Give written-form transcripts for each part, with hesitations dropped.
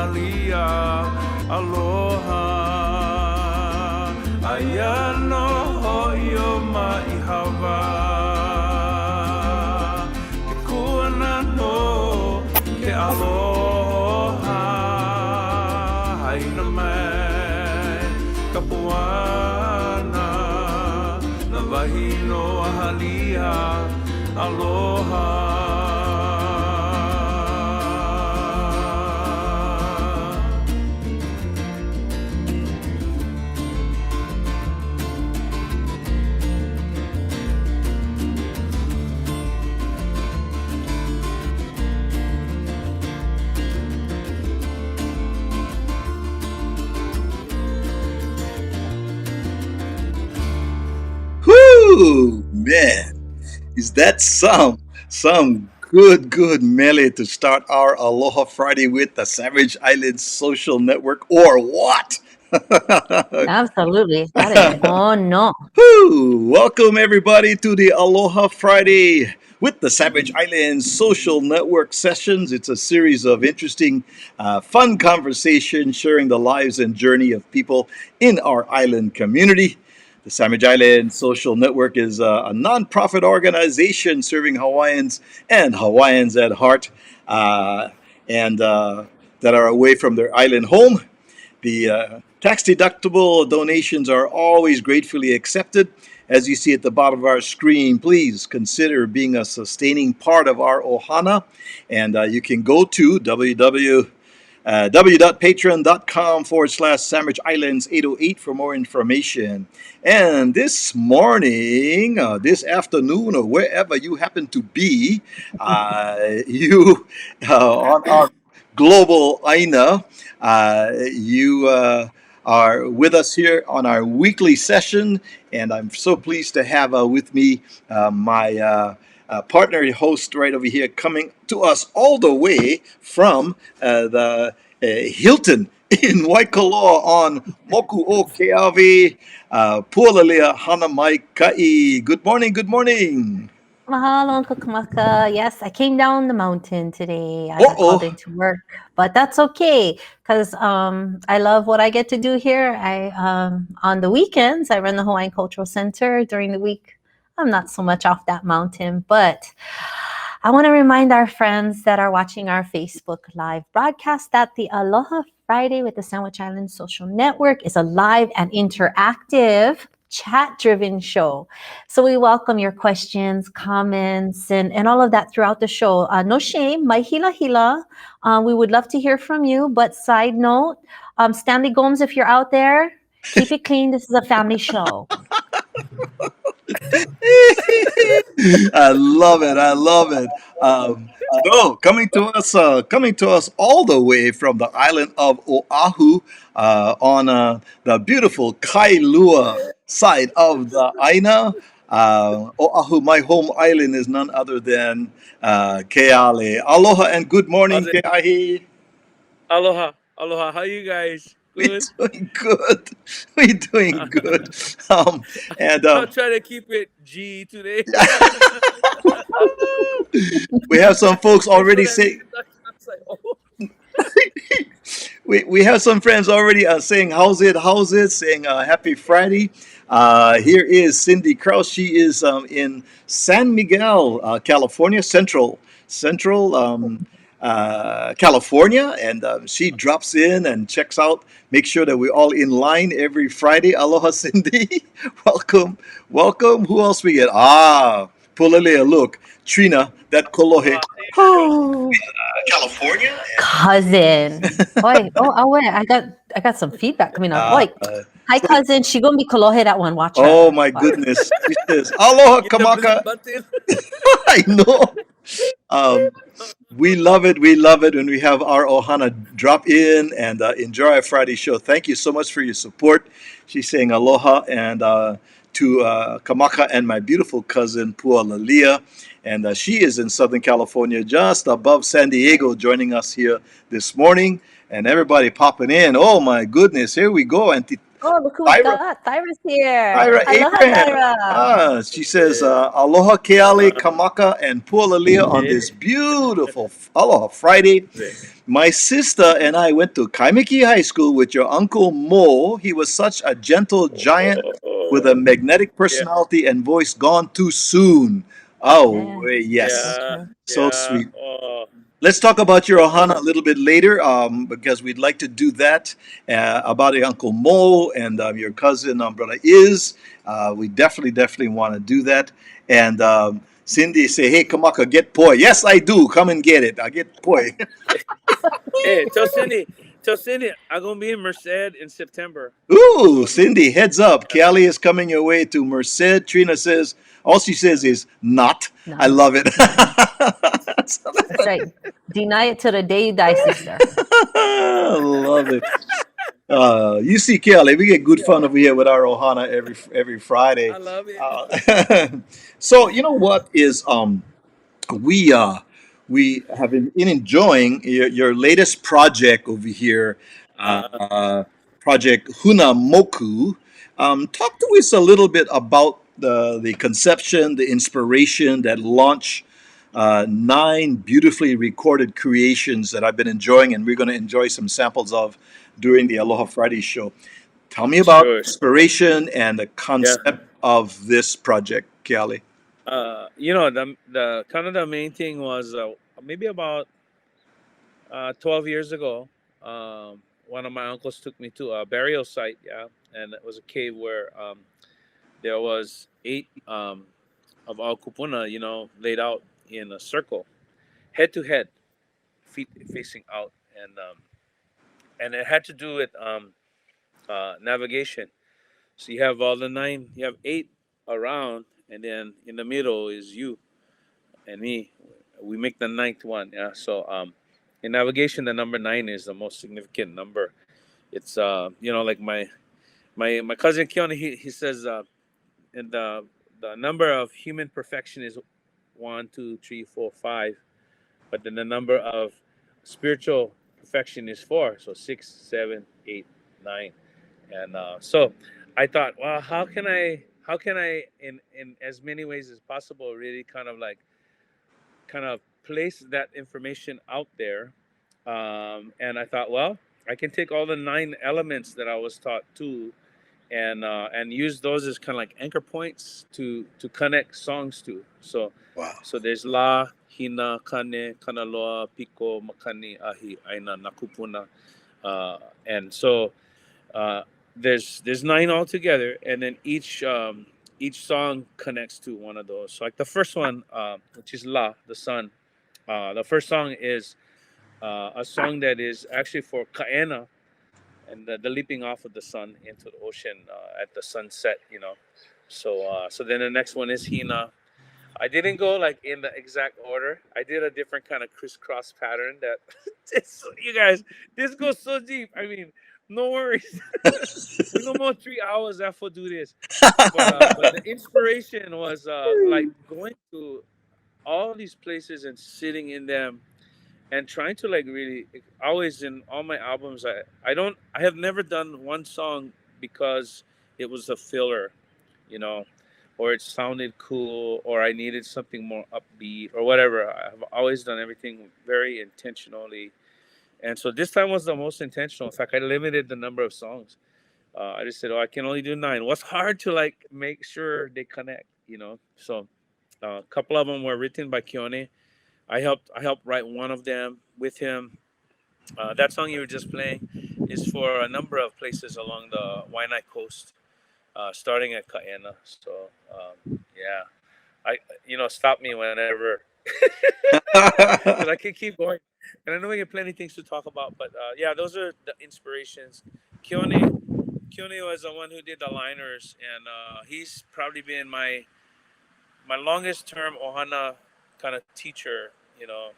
halia. Aloha. Ayano ho'io ma'ihawa. Ke kuana no ke aloha. Haina mai kapuana. Na wahi no halia. Aloha. Whoo, man, is that some good melee to start our Aloha Friday with the Savage Islands Social Network, or what? Absolutely. That is no. Whoo, welcome everybody to the Aloha Friday with the Savage Islands Social Network sessions. It's a series of interesting, fun conversations sharing the lives and journey of people in our island community. The Savage Islands Social Network is a nonprofit organization serving Hawaiians and Hawaiians at heart, and that are away from their island home. The tax-deductible donations are always gratefully accepted. As you see at the bottom of our screen, please consider being a sustaining part of our ohana. And you can go to www.patreon.com/Sandwich Islands 808 for more information. And this morning, this afternoon, or wherever you happen to be, you on our global Aina, you are with us here on our weekly session, and I'm so pleased to have with me my partner host right over here, coming to us all the way from the Hilton in Waikoloa on Moku o Keawe, Pualalea Hana Mai Kai. Good morning, good morning. Mahalo, Uncle Kamaka. Yes, I came down the mountain today. I got called into work, but that's okay because I love what I get to do here. I on the weekends I run the Hawaiian Cultural Center. During the week, I'm not so much off that mountain, but I want to remind our friends that are watching our Facebook Live broadcast that the Aloha Friday with the Sandwich Islands Social Network is a live and interactive chat-driven show. So we welcome your questions, comments, and all of that throughout the show. No shame, mai hila hila. We would love to hear from you. But side note, Stanley Gomes, if you're out there, keep it clean. This is a family show. I love it. I love it. So coming to us all the way from the island of Oahu, on the beautiful Kailua side of the Aina. Oahu, my home island, is none other than Keale. Aloha and good morning, Keahi. Aloha. Aloha. How you guys? Good? We're doing good. We're doing good. And I'll try to keep it G today. we have some folks already saying. We have some friends already saying how's it, saying happy Friday. Here is Cindy Krause. She is in San Miguel, California, Central California, and she drops in and checks out, make sure that we're all in line every Friday. Aloha, Cindy. welcome. Who else we get? Pulelea, look, Trina, that kolohe. Oh, California cousin. Oi, wait, I got some feedback coming up. Oi, hi cousin. She gonna be kolohe that one. Watch her. Oh my goodness. She says, Aloha Kamaka. I know. We love it when we have our ohana drop in and enjoy our Friday show. Thank you so much for your support. She's saying aloha and to Kamaka and my beautiful cousin Pualalia. And she is in Southern California, just above San Diego, joining us here this morning. And everybody popping in. Oh my goodness, here we go. Oh, look who we Tyra, got. Tyra's here. Tyra Aloha, Abraham. Tyra. She says, Yeah. Aloha Keale, Kamaka, and Pualalia on this beautiful Aloha Friday. My sister and I went to Kaimiki High School with your Uncle Moe. He was such a gentle giant with a magnetic Yeah. personality and voice gone too soon. Oh, Yeah, so yes. Yeah. true. So Yeah. sweet. Oh, Let's talk about your yeah. ohana a little bit later, because we'd like to do that about your Uncle Mo and your cousin, brother Is. We definitely want to do that. And Cindy say, "Hey, Kamaka, get poi." Yes, I do. Come and get it. I get poi. Hey, tell Cindy, I'm gonna be in Merced in September. Ooh, So Cindy, heads up. Callie is coming your way to Merced. Trina says, all she says is not. I Not. love it. Yeah. That's right. Deny it to the day you die, sister. Love it. You see, Kelly, we get good fun over here with our Ohana every Friday. I love it. Uh, so you know what is we uh we have been enjoying your latest project over here, Uh, project Huna Moku. Talk to us a little bit about the conception, the inspiration that launched nine beautifully recorded creations that I've been enjoying, and we're going to enjoy some samples of during the Aloha Friday show. Tell me about sure. inspiration and the Yeah. concept of this project, Kiali. The kind of the main thing was maybe about 12 years ago. One of my uncles took me to a burial site. Yeah, and it was a cave where there was eight of all kupuna, laid out in a circle, head to head, feet facing out, and it had to do with navigation. So you have all the nine, you have eight around, and then in the middle is you and me. We make the ninth one. Yeah. So in navigation, the number nine is the most significant number. It's like my cousin Keone, he says and the number of human perfection is one, two, three, four, five, but then the number of spiritual perfection is four. So six, seven, eight, nine, and so I thought, well, how can I in as many ways as possible really kind of place that information out there. And I thought, well, I can take all the nine elements that I was taught to, and use those as kind of like anchor points to connect songs to. So, Wow. so there's la, hina, kane, kanaloa, piko, makani, ahi, aina, nakupuna, and so uh, there's nine altogether, and then each song connects to one of those. So like the first one, which is la, the sun. The first song is a song that is actually for Kaena and the leaping off of the sun into the ocean at the sunset. So then the next one is Hina. I didn't go like in the exact order. I did a different kind of crisscross pattern that you guys, this goes so deep. I mean, no worries. We no more 3 hours after do this. But the inspiration was like going to all these places and sitting in them and trying to like really always in all my albums I have never done one song because it was a filler, you know, or it sounded cool or I needed something more upbeat or whatever. I've always done everything very intentionally. And so this time was the most intentional. In fact, I limited the number of songs. I just said, "Oh, I can only do nine." What's hard to like make sure they connect. So a couple of them were written by Keone. I helped write one of them with him. That song you were just playing is for a number of places along the Waianae coast, starting at Kaena. So yeah, stop me whenever, because I can keep going, and I know we have plenty of things to talk about. But yeah, those are the inspirations. Keone was the one who did the liners, and he's probably been my longest term ohana kind of teacher, you know.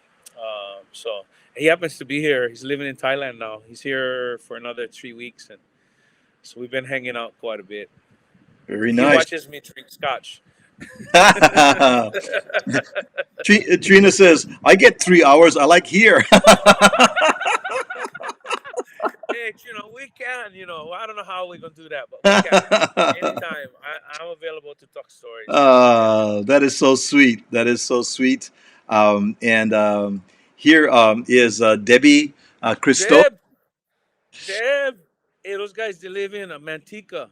So he happens to be here. He's living in Thailand now. He's here for another 3 weeks, and so we've been hanging out quite a bit. Very He nice. watches me drink scotch. Trina says, I get 3 hours. I like here. Hey, Hey, we can. I don't know how we're gonna do that, but we can. Anytime, I'm available to talk stories. Yeah. That is so sweet. That is so sweet. And here is Debbie Christo. Deb, Deb. Hey, those guys, they live in Manteca.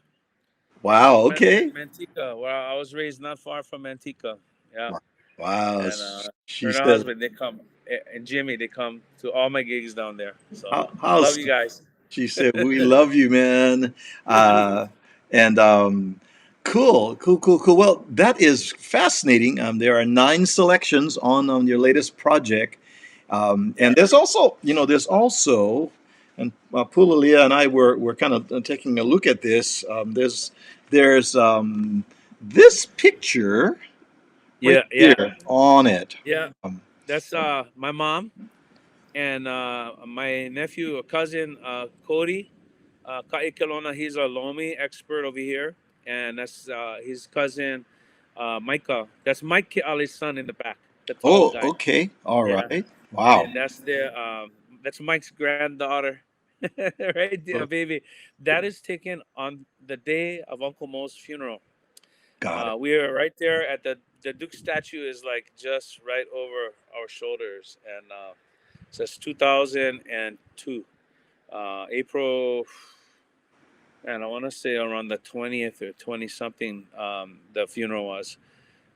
Wow. Okay. Manteca, where I was raised, not far from Manteca. Yeah. Wow. And her She and her said, husband, they come, and Jimmy, they come to all my gigs down there. So how love you guys. she said, we love you, man. And cool, cool, cool, cool. Well, that is fascinating. There are 9 selections on your latest project. Yeah. And there's also, and Pulalia and I were kind of taking a look at this. There's this picture right Yeah. Yeah. here on it. Yeah. Um, That's my mom and my nephew or cousin Cody. Ka'i Kelowna, he's a Lomi expert over here, and that's his cousin Micah. That's Mike Keale's son in the back, the tall oh, guy. okay. All Yeah, right. Wow. and that's Mike's granddaughter, right there, baby. That is taken on the day of Uncle Mo's funeral. Got it. We are right there at the Duke statue is like just right over our shoulders, and says 2002, April. And I want to say around the 20th or 20 something, the funeral was.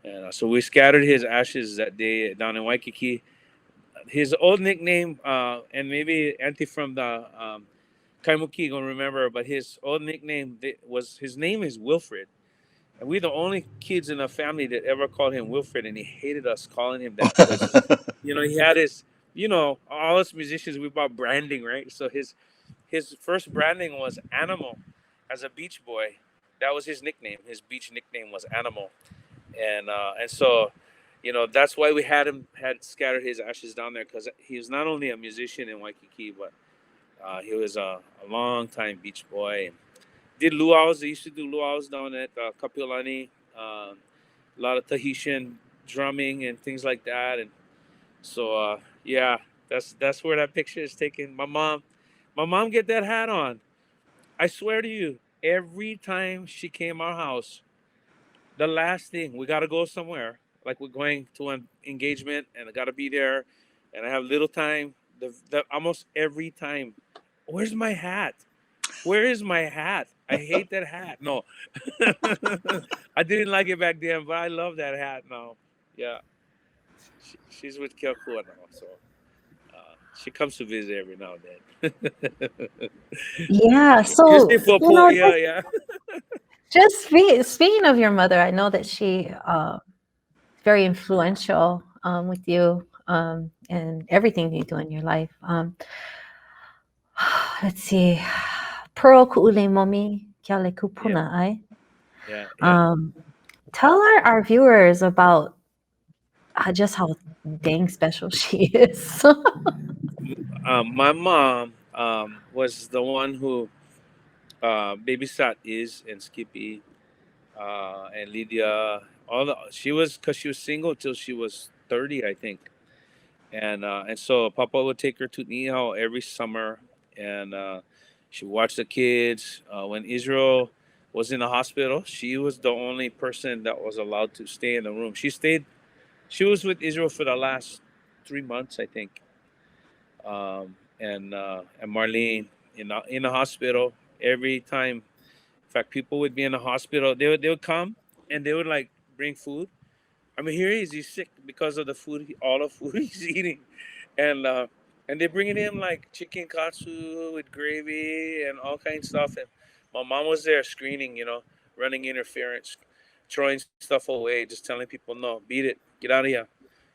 And so we scattered his ashes that day down in Waikiki. His old nickname, and maybe Auntie from the Kaimuki gonna remember, but his old nickname was his name is Wilfred. And we're the only kids in the family that ever called him Wilfred, and he hated us calling him that because, he had his, all us musicians, we bought branding, right? So his first branding was Animal as a beach boy. That was his nickname. His beach nickname was Animal, and so, that's why we had scattered his ashes down there because he was not only a musician in Waikiki, but he was a long time beach boy. Did luau's. They used to do luau's down at Kapiolani. A lot of Tahitian drumming and things like that, and so yeah, that's where that picture is taken. My mom get that hat on. I swear to you, every time she came our house, the last thing we gotta go somewhere, like we're going to an engagement, and I gotta be there, and I have little time. Almost every time, where's my hat? Where is my hat? I hate that hat. No, I didn't like it back then, but I love that hat now. Yeah, she's with Keokua now, so she comes to visit every now and then. Yeah. You So, say Popo? Yeah, yeah. just speaking of your mother, I know that she very influential with you and everything you do in your life. Let's see. Pearl ku'ule momi kiale Yeah, kupuna ai. yeah, yeah. Um, tell our viewers about just how dang special she is. My mom was the one who babysat Iz and Skippy and Lydia. Because she was single till she was 30, I think, and so Papa would take her to Nihao every summer, and she watched the kids. When Israel was in the hospital, she was the only person that was allowed to stay in the room. She stayed. She was with Israel for the last 3 months, I think, and Marlene in the hospital every time. In fact, people would be in the hospital. They would come and they would like bring food. I mean, here he is. He's sick because of the food, all the food he's eating, and they're bringing him like chicken katsu with gravy and all kinds of stuff. And my mom was there screening, running interference, throwing stuff away, just telling people, no, beat it, get out of here.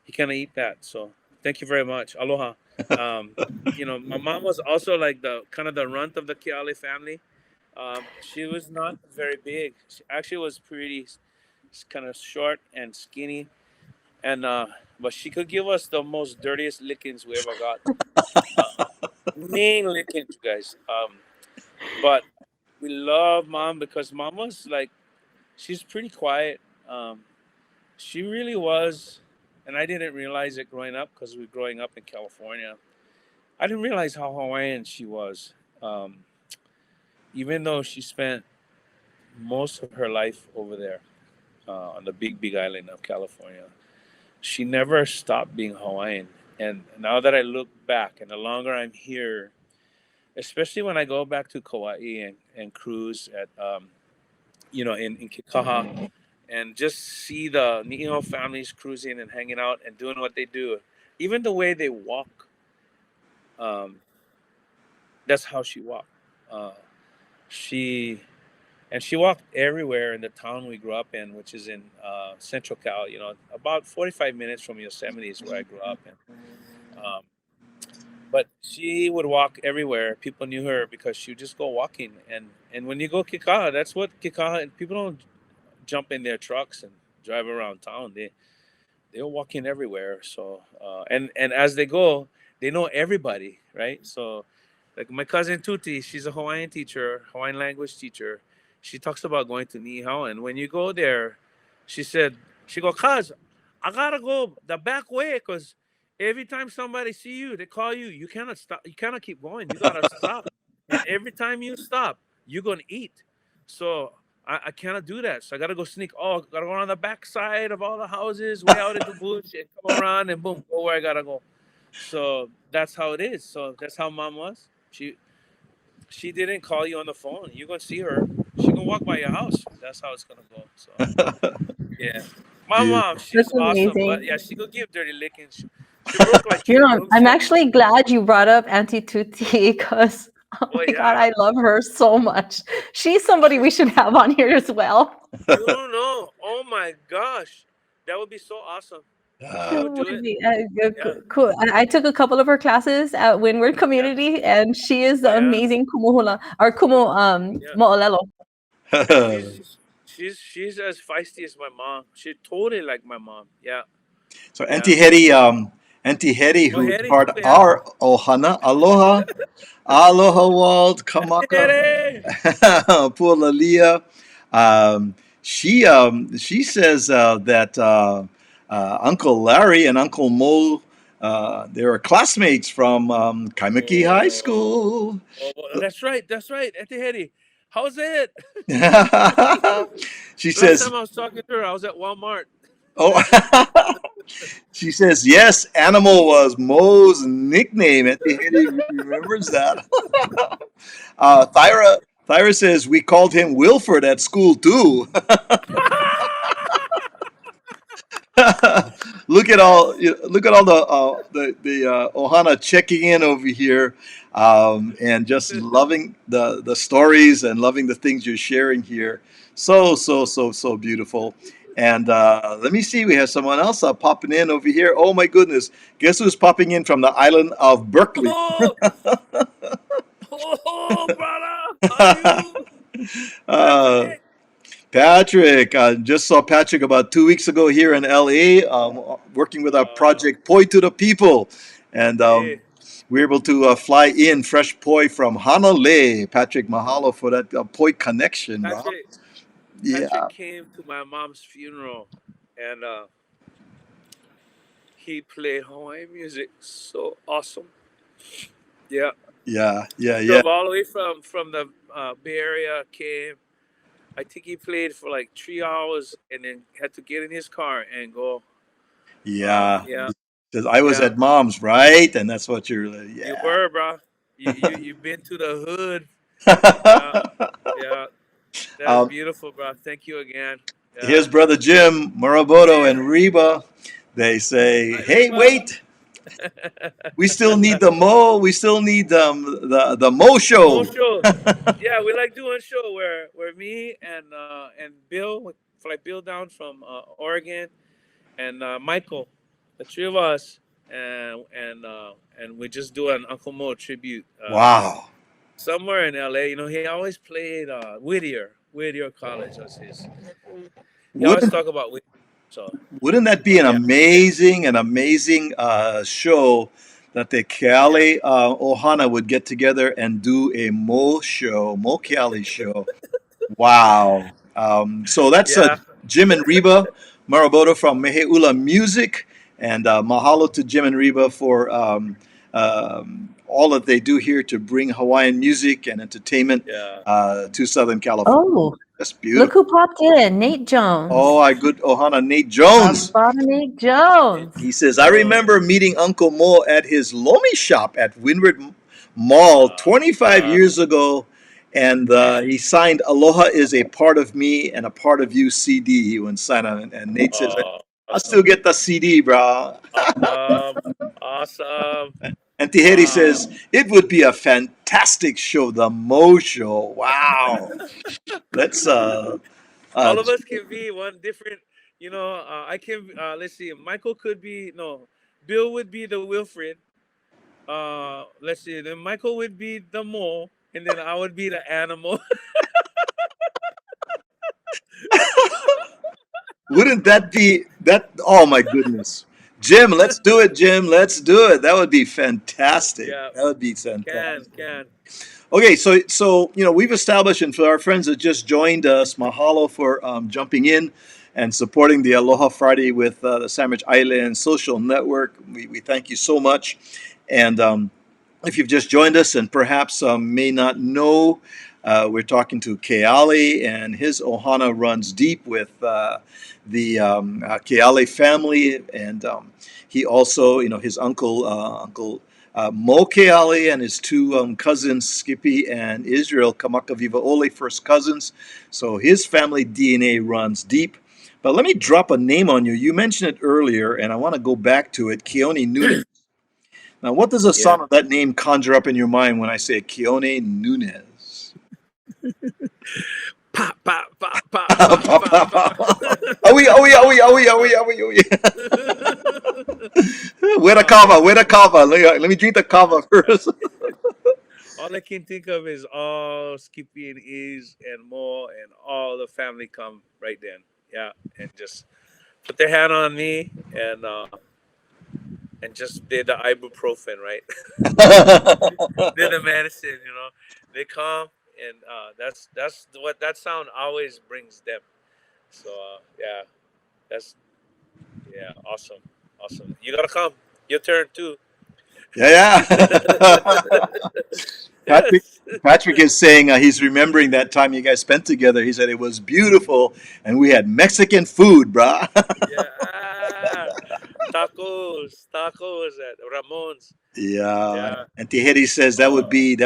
He can't eat that. So thank you very much. Aloha. My mom was also like the kind of the runt of the Keale family. She was not very big. She actually was pretty, kind of short and skinny, and but she could give us the most dirtiest lickings we ever got. Mean lickings, you guys. But we love mom because mom was like, she's pretty quiet. Um, she really was, and I didn't realize it growing up because we were growing up in California. I didn't realize how Hawaiian she was. um, even though she spent most of her life over there on the big island of California, she never stopped being Hawaiian. And now that I look back, and the longer I'm here, especially when I go back to Kauai and cruise at in Kikaha and just see the Ni'o families cruising and hanging out and doing what they do, even the way they walk, um, that's how she walked. Uh, she she walked everywhere in the town we grew up in, which is in Central Cal. About 45 minutes from Yosemite is where I grew up, um, but she would walk everywhere. People knew her because she would just go walking. And when you go Kikaha, that's what Kikaha. And people don't jump in their trucks and drive around town. They're walking everywhere. So and as they go, they know everybody, right? So like my cousin Tuti, she's a Hawaiian teacher, Hawaiian language teacher. She talks about going to Nihao, and when you go there, she said she go, "Cuz, I gotta go the back way because every time somebody see you, they call you. You cannot stop. You cannot keep going. You gotta stop. And every time you stop, you're gonna eat. So I cannot do that. So I gotta go sneak. Oh, gotta go on the back side of all the houses, way out in the bush, and come around and boom, go where I gotta go. So that's how it is. So that's how mom was. She didn't call you on the phone. You're gonna see her. She gonna walk by your house. That's how it's gonna go. So yeah, my mom, Beautiful. That's she's awesome. But amazing. yeah, she gonna give dirty lickings. She broke like three rooms I'm for me. actually glad you brought up Auntie Tuti because, oh Oh my God, yeah, I love her so much. She's somebody we she. should have on here as well. You don't know. Oh my gosh, that would be so awesome. She Uh, would do it. Yeah, Cool. I took a couple of her classes at Windward yeah. Community, and she is Oh the yeah, amazing kumuhula or kumu yeah. mo'olelo. And she's as feisty as my mom. She totally like my mom. Yeah, so yeah. Auntie Hetty, Oh who Hetty too. part Yeah. our ohana, aloha, aloha Walt, kamaka, Hetty. Pulalia. She says that Uncle Larry and Uncle Moe, they were classmates from Kaimaki High Oh, School. oh, well, that's right. That's right. Auntie Hetty, how's it? She Last says, time I was talking to her, I was at Walmart. "Oh." She says, yes, Animal was Moe's nickname. Auntie Hetty remembers that. Thyra says, we called him Wilford at school too. Look at all the ohana checking in over here, and just loving the stories and loving the things you're sharing here. So beautiful. And let me see, we have someone else popping in over here. Oh my goodness, guess who's popping in from the island of Berkeley? Oh, oh, brother, how are you, uh, Patrick? Patrick, just saw Patrick about 2 weeks ago here in LA, working with our Uh, project Poi to the People. And hey, we were able to fly in fresh poi from Hanalei. Patrick, mahalo for that poi connection, bro. Patrick. Yeah, Patrick came to my mom's funeral, and he played Hawaiian music. So awesome. Yeah, yeah, yeah. drove all the way from the Bay Area. Came. I think he played for like 3 hours, and then had to get in his car and go. Yeah. Yeah, Because I was yeah. at mom's, right? And that's what you're, You yeah. were, bro. You've been to the hood. Yeah, yeah. That's um, beautiful, bro. Thank you again. Yeah. Here's brother Jim, Muraboto, Jim, and Reba. They say, hi hey, Reba. wait, we still need the Mo. We still need the Mo The Mo show. show. Yeah, we like doing a show where me and Bill, fly Bill down from Oregon, and Michael, the three of us, and we just do an Uncle Mo tribute Wow. somewhere in LA. He always played Whittier College was his. He always Wouldn't talk about Whittier. So, wouldn't that be but yeah, an amazing show that the yeah, Keale Ohana would get together and do a Mo Keale show. Wow. So that's yeah. Jim and Reba Maraboto from Meheula Music. And mahalo to Jim and Reba for all that they do here to bring Hawaiian music and entertainment Yeah. to Southern California. Oh, That's look beautiful. who popped in, Nate Oh, Jones. our good ohana, Nate Our Jones. brother Nate Nate Jones. He says, I Jones. remember meeting Uncle Mo at his Lomi shop at Windward Mall Uh, 25 uh, years ago. And he signed Aloha is a Part of Me and a Part of You CD. He went sign on. And Nate says, I'll still awesome. get the CD, bro. Awesome. Awesome. And Tiheri Wow. says, it would be a fantastic show, the Mo Show. Wow. Let's, All of us can be one different, I can, let's see, Michael could be, no, Bill would be the Wilfred. Let's see, then Michael would be the mole, and then I would be the animal. wouldn't that be that? Oh my goodness. Jim, let's do it, Jim. Let's do it. That would be fantastic. Yeah, That would be fantastic. can. Okay, so we've established, and for our friends that just joined us, mahalo for jumping in and supporting the Aloha Friday with the Sandwich Island Social Network. We thank you so much. And if you've just joined us and perhaps may not know, we're talking to Keale, and his ohana runs deep with the Keale family, and he also, his uncle Moe Keale and his two cousins, Skippy and Israel Kamakawiwo'ole, first cousins. So his family DNA runs deep. But let me drop a name on you. You mentioned it earlier, and I want to go back to it. Keone Nunez. Now, what does the Yeah. sound of that name conjure up in your mind when I say Keone Nunez? Pop, pop, pop, pop, pop, pop, pop. Awi. Where the kava? Where the kava? Let me drink the kava first. All I can think of is all Skippy and Is and Mo and all the family come right then. Yeah, and just put their hand on me and just did the ibuprofen, right? Did the medicine, They come and that's what that sound always brings them. So yeah, that's awesome, awesome. You gotta come. Your turn too. Yeah. Patrick, Yes. Patrick is saying he's remembering that time you guys spent together. He said it was beautiful, and we had Mexican food, brah. Yeah. Tacos at Ramon's. Yeah, Yeah. and Tiheri says Uh, that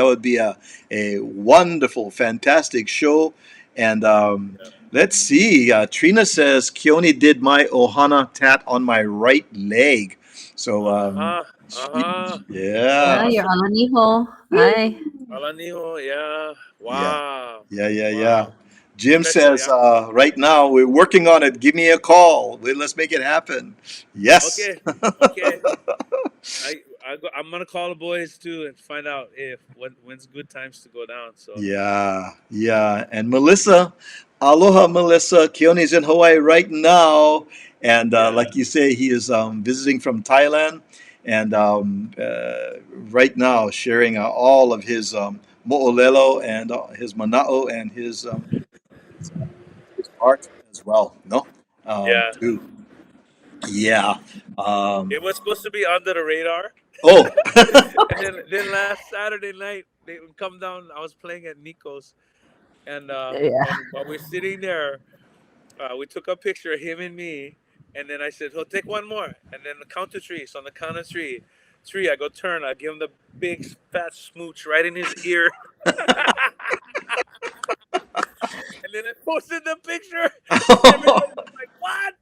would be a wonderful, fantastic show. And yeah. let's see. Trina says Keone did my ohana tat on my right leg. So Uh-huh. Uh-huh. yeah, Yeah, you're Awesome. Alaniho. Hi. Alaniho, yeah. yeah, Wow. yeah. Wow. Jim Especially says right now we're working on it. Give me a call. Let's make it happen. Yes. okay. Okay. I'm gonna call the boys too and find out if when's good times to go down. So Yeah. And Melissa, aloha, Melissa. Keone's in Hawaii right now, and yeah. like you say, he is visiting from Thailand, and right now sharing all of his mo'olelo and his mana'o and his art as well. No, Yeah. too. Yeah. Um, It was supposed to be under the radar. oh. And then last Saturday night they would come down. I was playing at Nico's Yeah. and while we're sitting there, we took a picture of him and me, and then I said, "Oh, take one more," and then the count to three. So on the count of three, I go turn. I give him the big fat smooch right in his ear, and then I posted the picture, and everybody was like, "What?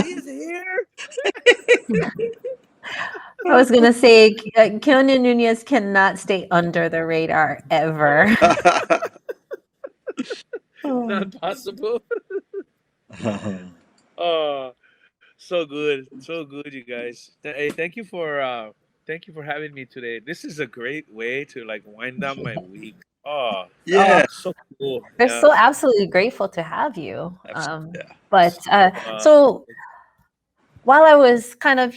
He's here?" I was gonna say, Keone Nunez cannot stay under the radar No, ever. not possible. Oh, so good, you guys. Hey, thank you for having me today. This is a great way to like wind down my week. Oh, Oh, Yeah. so cool. we're Yeah. so absolutely grateful to have you. Absolutely. But Uh, so while I was kind of,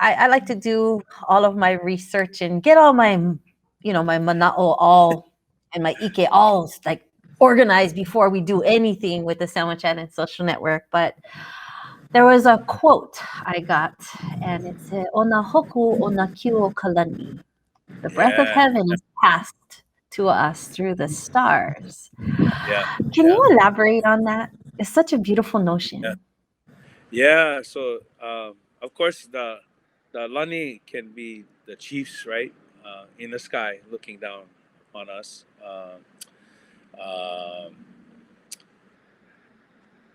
I like to do all of my research and get all my, my mana'o all and my ike all like organized before we do anything with the Sandwich Island Social Network. But there was a quote I got, and it said, "Ona hoku ona kio kalani." The breath of Yeah, heaven is passed to us through the stars. yeah, Can yeah, you elaborate on that? It's such a beautiful yeah. notion. Yeah. So, of course, the Lani can be the chiefs, right, in the sky, looking down on us. Um,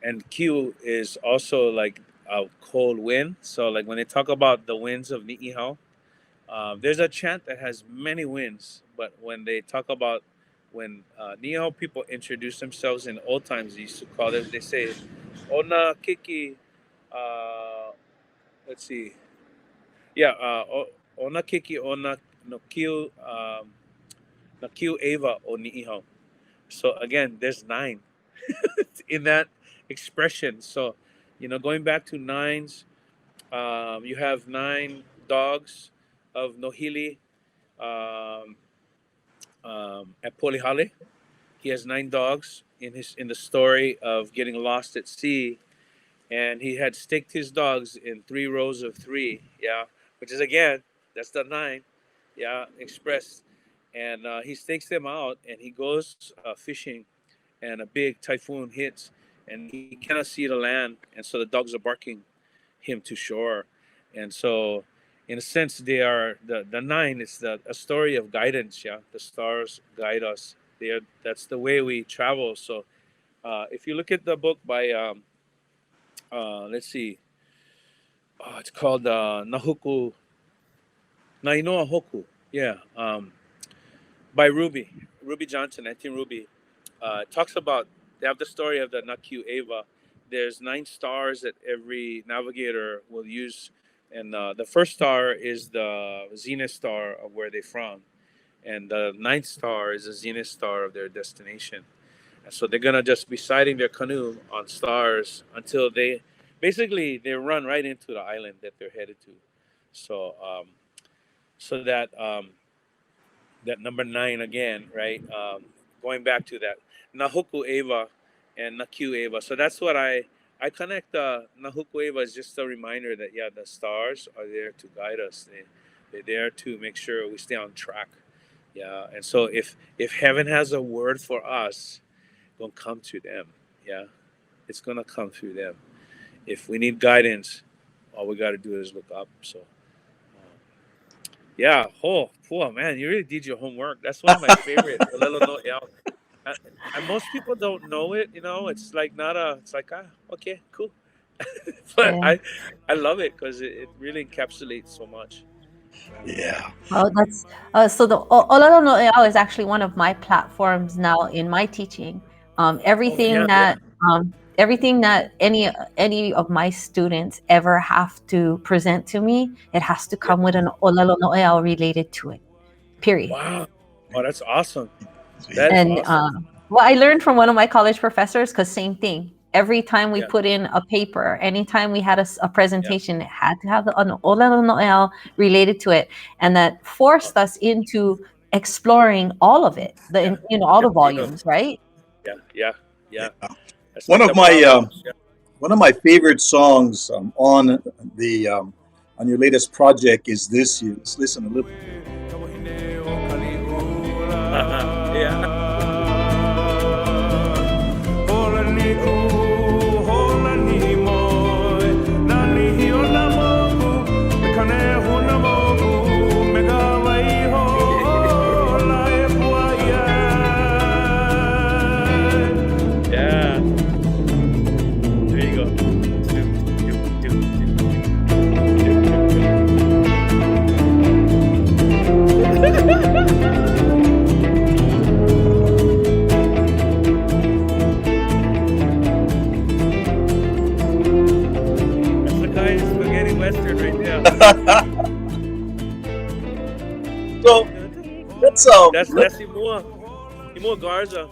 and Q is also like a cold wind. So, like when they talk about the winds of Ni'ihau, there's a chant that has many winds. But when they talk about when Ni'ihau people introduce themselves in old times, they used to call them. They say, "Ona Kiki." Uh, let's see. Yeah, Ona Kiki Ona no Kiu no Kiu Ava o Ni'ihau. So again, there's nine in that expression. So, going back to nines, you have nine dogs of Nohili um, at Polihale. He has nine dogs in the story of getting lost at sea, and he had staked his dogs in three rows of three. Yeah, which is again that's the nine. Yeah, expressed, and he stakes them out, and he goes fishing, and a big typhoon hits, and he cannot see the land, and so the dogs are barking him to shore, and so in a sense they are the nine is a story of guidance. Yeah, the stars guide us. That's the way we travel. So if you look at the book by let's see, it's called Nahuku Nainoa Hoku. Yeah, by Ruby Johnson, Auntie Ruby. It talks about they have the story of the Naku Ava. There's nine stars that every navigator will use, and the first star is the zenith star of where they're from, and the ninth star is the zenith star of their destination. And so they're gonna just be sighting their canoe on stars until they run right into the island that they're headed to. So so that number nine again, right? Going back to that Nahuku Eva and Naku Eva. So that's what I connect. Nahuku Eva is just a reminder that yeah, the stars are there to guide us. They're there to make sure we stay on track. Yeah, and so if heaven has a word for us, it's gonna come to them. Yeah, it's gonna come through them. If we need guidance, all we got to do is look up. So. Yeah, oh man, you really did your homework. That's one of my favorite. Olelo no Ea. Uh, and most people don't know it. It's like not a. It's like okay, cool. But Yeah. I love it because it really encapsulates so much. Yeah. Well, that's so the Olelo no Eao is actually one of my platforms now in my teaching. Um, Oh everything yeah, yeah, that everything that any of my students ever have to present to me, it has to yeah. come with an Olelo no Eao related to it. Period. Wow. Oh, that's awesome. That Sweet. is And awesome. well, I learned from one of my college professors because same thing. Every time we Yeah, put in a paper, anytime we had a yeah. presentation, it had to have an Olelo Noel related to it, and that Oh, forced us into exploring all of it, yeah, all yeah. the volumes, right? Yeah, yeah, yeah. Yeah. That's One like of the my Proverbs. Yeah. one of my favorite songs the on your latest project is this. You let's listen a little. Yeah. Yeah. There you go. That's the kind of spaghetti western right there. So let's That's Imua Garza.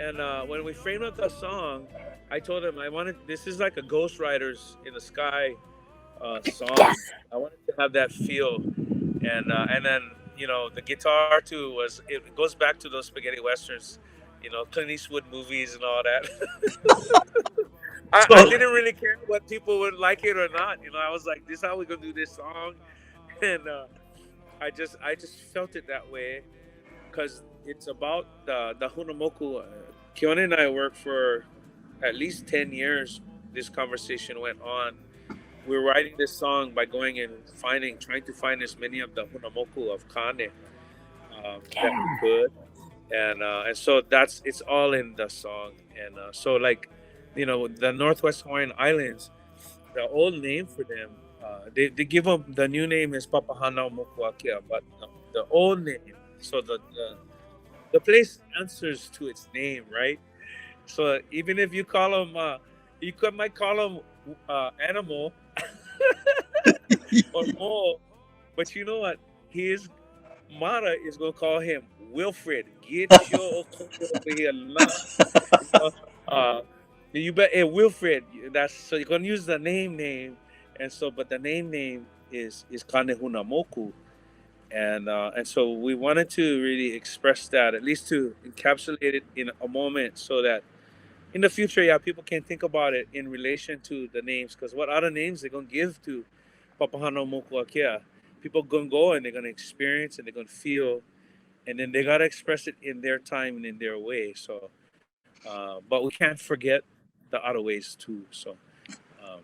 And when we framed up the song, I told him I wanted this is like a Ghost Riders in the Sky song. I wanted to have that feel, and then the guitar too was it goes back to those spaghetti westerns, Clint Eastwood movies and all that. I so didn't really care what people would like it or not. I was like, this is how we're gonna do this song, and I just felt it that way because it's about the Hunamoku. Keone and I worked for at least 10 years. This conversation went on. We were writing this song by going and trying to find as many of the Hunamoku of Kane that we could, and so it's all in the song. And so like, the Northwest Hawaiian Islands, the old name for them, they give them the new name is Papahanamoku, but the old name, so the place answers to its name, right? So even if you call them, might call them animal or mole, but you know what? His Mara is gonna call him Wilfred. Get your Okoye over here now. You know, uh, you bet. Hey, Wilfred. That's so you're gonna use the name, and so but the name is Kanehuna Moku, and so we wanted to really express that, at least to encapsulate it in a moment, so that in the future, yeah, people can think about it in relation to the names, because what other names they're gonna give to Papahanamoku Akea? People gonna go and they're gonna experience and they're gonna feel, and then they gotta express it in their time and in their way. So, but we can't forget the other ways too. So, um,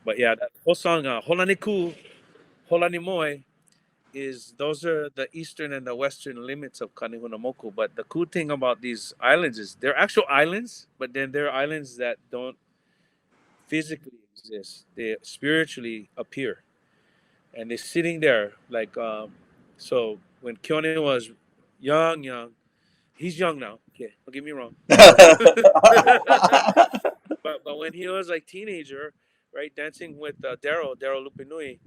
but yeah, that whole song, Holaniku, Holanimoy, is those are the eastern and the western limits of Kanihunamoku. But the cool thing about these islands is they're actual islands, but then they're islands that don't physically exist. They spiritually appear, and they're sitting there like so. When Keone was young, he's young now. Okay, don't get me wrong. But when he was like teenager, right, dancing with Daryl Lupinui,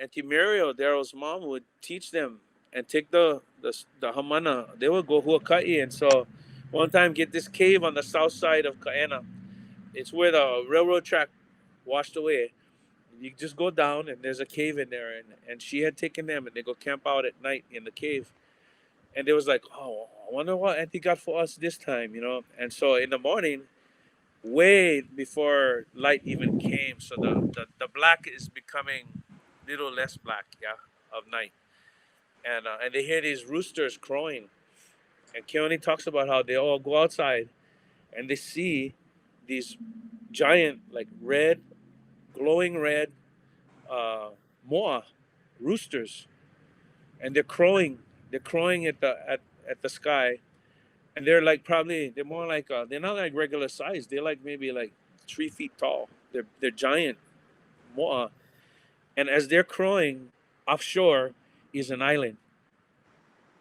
Auntie Mario, Daryl's mom would teach them and take the hamana. They would go huakai, and so one time get this cave on the south side of Kaena. It's where the railroad track washed away. You just go down and there's a cave in there, and she had taken them and they go camp out at night in the cave. And they was like, oh, I wonder what Auntie got for us this time. And so in the morning, way before light even came, so the black is becoming little less black, yeah, of night. And they hear these roosters crowing. And Keone talks about how they all go outside and they see these giant, like red, glowing red uh, moa roosters, and they're crowing. They're crowing at the sky, and they're more like they're not like regular size. They're like maybe like 3 feet tall. They're giant moa, and as they're crowing, offshore is an island.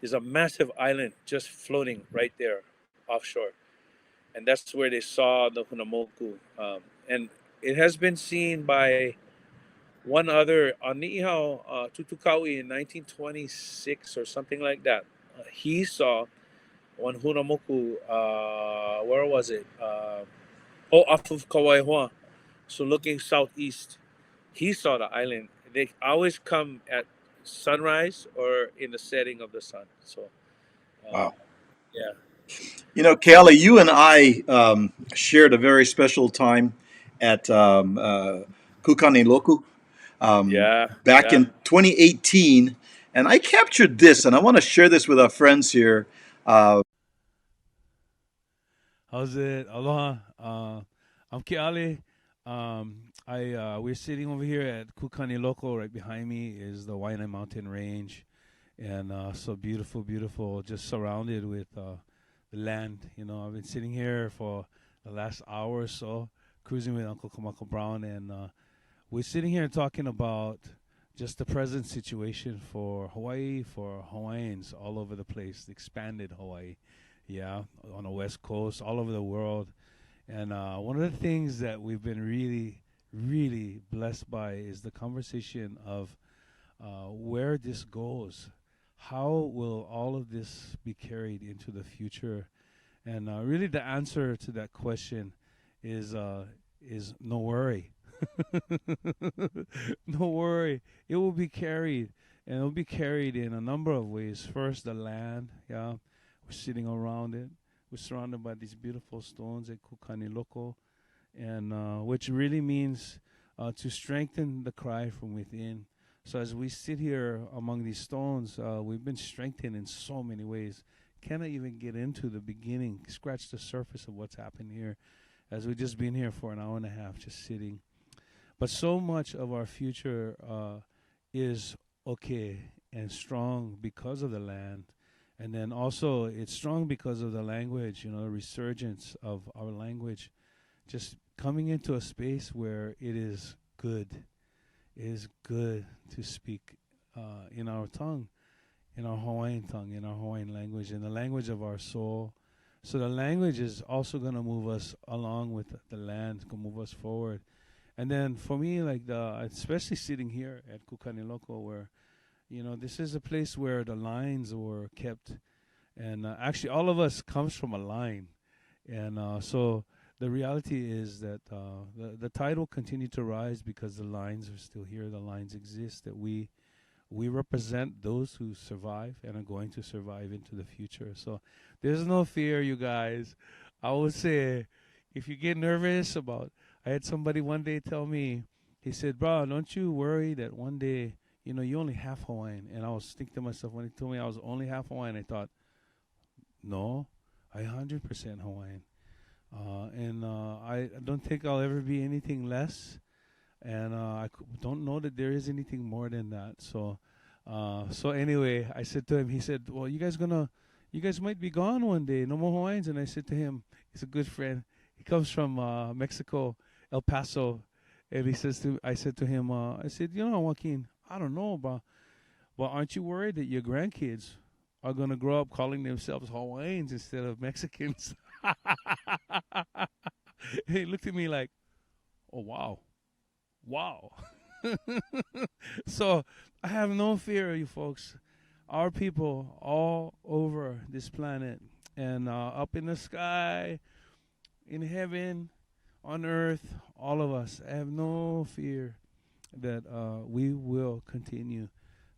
There's a massive island just floating right there offshore, and that's where they saw the Hunamoku. And it has been seen by one other on Niihau Tutukawi in 1926 or something like that. He saw one Hunamoku. Where was it? Off of Kauai. So looking southeast, he saw the island. They always come at sunrise or in the setting of the sun. So, um, Wow. yeah, Kelly, you and I shared a very special time at Kukaniloko yeah, back yeah. in 2018, and I captured this, and I want to share this with our friends here. How's it? Aloha. I'm Keale. We're sitting over here at Kukaniloko. Right behind me is the Waianae Mountain Range, and so beautiful, beautiful. Just surrounded with the land. I've been sitting here for the last hour or so, cruising with Uncle Kamako Brown, and we're sitting here talking about just the present situation for Hawaii, for Hawaiians all over the place, the expanded Hawaii. Yeah, on the West Coast, all over the world. And one of the things that we've been really, really blessed by is the conversation of where this goes. How will all of this be carried into the future? And really, the answer to that question is no worry. No worry. It will be carried, and it will be carried in a number of ways. First, the land. Yeah, we're sitting around it. We're surrounded by these beautiful stones at Kukaniloko, and which really means to strengthen the cry from within, So as we sit here among these stones, we've been strengthened in so many ways. Cannot even get into the beginning, scratch the surface of what's happened here, as we've just been here for an hour and a half, just sitting. But so much of our future is okay and strong because of the land. And then also, it's strong because of the language, the resurgence of our language, just coming into a space where it is good. It is good to speak in our tongue, in our Hawaiian tongue, in our Hawaiian language, in the language of our soul. So the language is also going to move us along with the land, going to move us forward. And then for me, especially sitting here at Kukaniloko, where, this is a place where the lines were kept. And actually, all of us comes from a line. And so the reality is that the tide will continue to rise because the lines are still here. The lines exist, that we represent those who survive and are going to survive into the future. So there's no fear, you guys. I would say, if you get nervous I had somebody one day tell me, he said, bro, don't you worry that one day, you're only half Hawaiian. And I was thinking to myself, when he told me I was only half Hawaiian, I thought, no, I 100% Hawaiian. And I don't think I'll ever be anything less. And I don't know that there is anything more than that. So anyway, I said to him, he said, well, you guys might be gone one day, no more Hawaiians. And I said to him, he's a good friend. He comes from Mexico, El Paso. And I said to him, Joaquin, I don't know, but aren't you worried that your grandkids are going to grow up calling themselves Hawaiians instead of Mexicans? He looked at me like, oh, wow. So I have no fear, you folks. Our people all over this planet and up in the sky, in heaven, on earth, all of us, I have no fear that we will continue,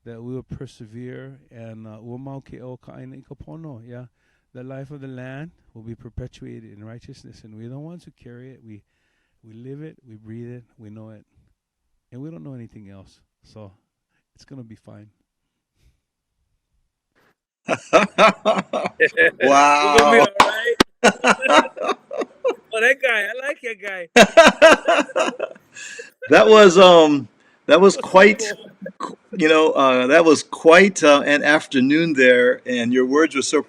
that we will persevere, and Moe Keale kaina I kapono, yeah. The life of the land will be perpetuated in righteousness, and we're the ones who carry it. We live it, we breathe it, we know it, and we don't know anything else. So it's going to be fine. We're gonna be Wow. all right. Oh, that guy, I like that guy. That was What's so quite, cool? that was quite an afternoon there, and your words were so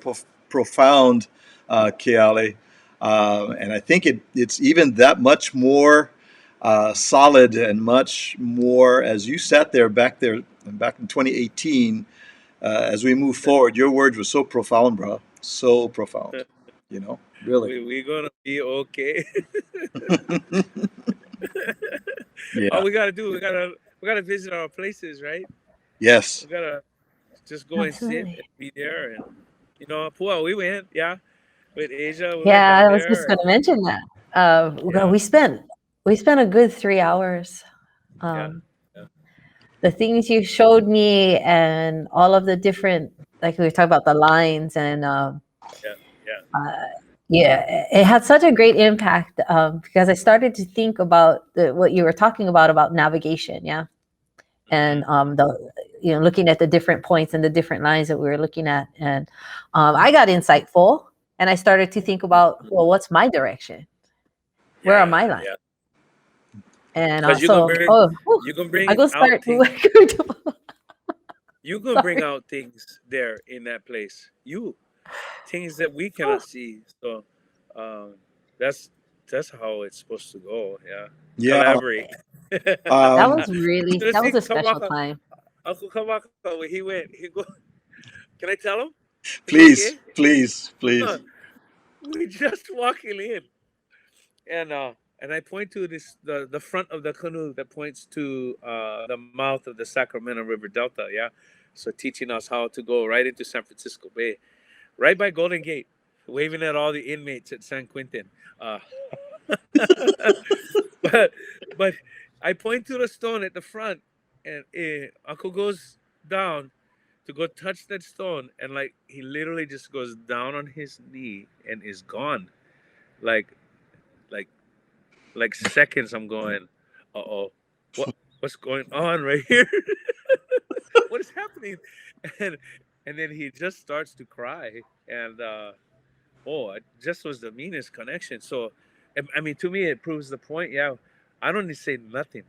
profound, Keale. And I think it's even that much more solid and much more as you sat back in 2018. As we move forward, your words were so profound, bro, so profound. Really. We're gonna be okay. All Yeah. we gotta do, we gotta visit our places, right? Yes. We gotta just go and sit Absolutely. and be there, and Pua, we went, yeah, with Asia, we went Yeah, down I was just there, going and to mention that. yeah, We spent a good 3 hours. yeah, Um, yeah, the things you showed me and all of the different, like we were talking about the lines and yeah, yeah. uh, yeah, it had such a great impact because I started to think about what you were talking about navigation, yeah, Mm-hmm. and the looking at the different points and the different lines that we were looking at, and I got insightful, and I started to think about, well, what's my direction? Where are Yeah, my lines? yeah. And Because whew, you can I bring go out start. things. You can bring Sorry. out things there in that place. Things that we Whew. cannot see. So, um, that's that's how it's supposed to go. Yeah, Yeah. collaborate. Um, To the That was see a special Kamaka, time. Uncle Kamaka, when he went, he go. Can I tell him? It's please, okay. please, Huh. please. We just walking in, and I point to the front of the canoe that points to the mouth of the Sacramento River Delta. Yeah, so teaching us how to go right into San Francisco Bay, right by Golden Gate, waving at all the inmates at San Quentin. Uh, but but I point to the stone at the front, and Uncle goes down to go touch that stone, and like he literally just goes down on his knee and is gone. Like like like seconds. I'm going, uh oh, what? what's going on right here? What is happening? And and then he just starts to cry, and it just was the meanest connection. So, I mean, to me, it proves the point. Yeah, I don't need to say nothing.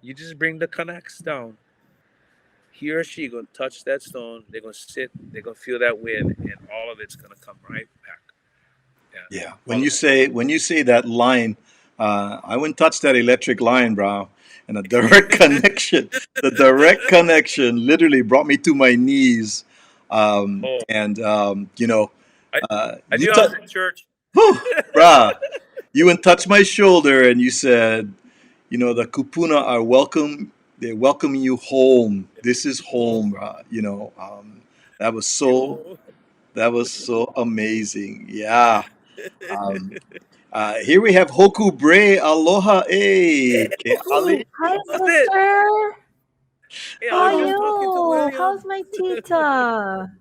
You just bring the connects down. He or she gonna touch that stone. They're gonna sit. They're gonna feel that wind, and all of it's gonna come right back. Yeah, Yeah. all of it. When you say that line, I wouldn't touch that electric line, bro. And a direct connection, the direct connection literally brought me to my knees. Oh, And I I you knew I was touch, in church. whew, brah, you went touch my shoulder and you said, the kupuna are welcome. They're welcoming you home. This is Oh, home, brah. That was so yo. that was so amazing. Yeah. Um, here we have Hoku Bray. Aloha, Hey, eh. Ke Moku, ale. Hi, how's it? sister. Hey, I How are was just talking to you? William. How's my tita?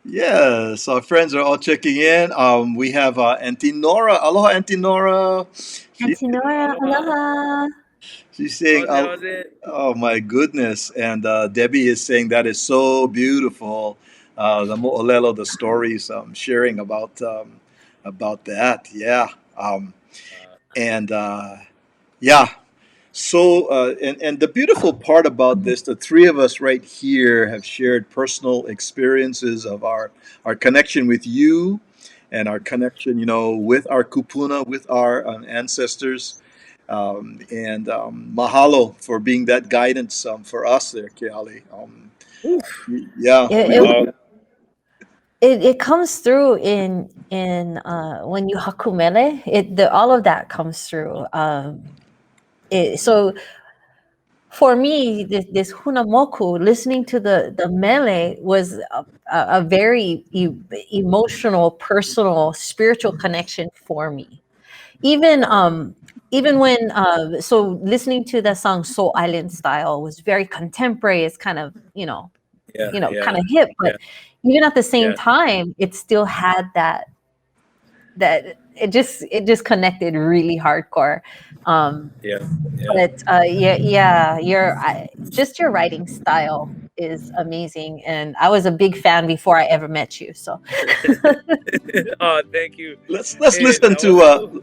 Yes, our friends are all checking in. We have Auntie Nora. Aloha, Auntie Nora. She, Auntie Nora, Aloha. aloha. she's saying, How's it? oh my goodness. And Debbie is saying that is so beautiful. The mo'olelo, the stories sharing about that. Yeah. Uh, And yeah. So, and the beautiful part about this, the three of us right here have shared personal experiences of our connection with you and our connection, with our kupuna, with our ancestors. And mahalo for being that guidance for us there, Keali. oof. Yeah, It, we it, look. Oh, it comes through in when you hakumele. All of that comes through. So for me, this Hunamoku, listening to the mele was a very emotional, personal, spiritual connection for me. Even even when so listening to the song Soul Island Style was very contemporary. It's kind of yeah, kind yeah, of hip, but yeah, even at the same yeah, time, it still had that it just connected really hardcore. Um, yeah, yeah. but yeah, just your writing style is amazing, and I was a big fan before I ever met you. So Oh, thank you. Let's Hey, listen that was to cool.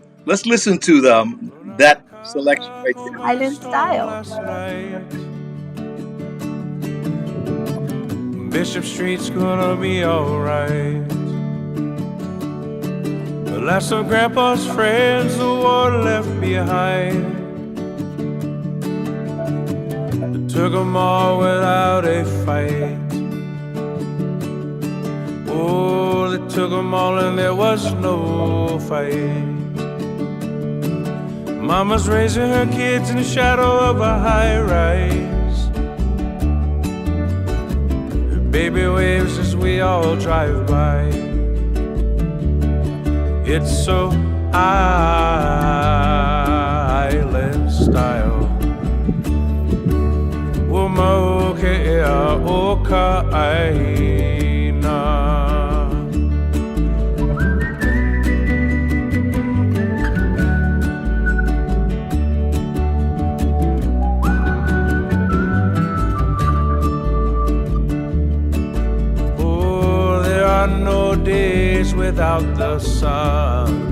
that selection right there. Island Style. Bishop Street's gonna be alright. The last of Grandpa's friends who were left behind. They took them all without a fight. Oh, they took them all and there was no fight. Mama's raising her kids in the shadow of a high-rise. Baby waves as we all drive by. It's so island style. Moe Keale aina. Oh, there are no days without the sun.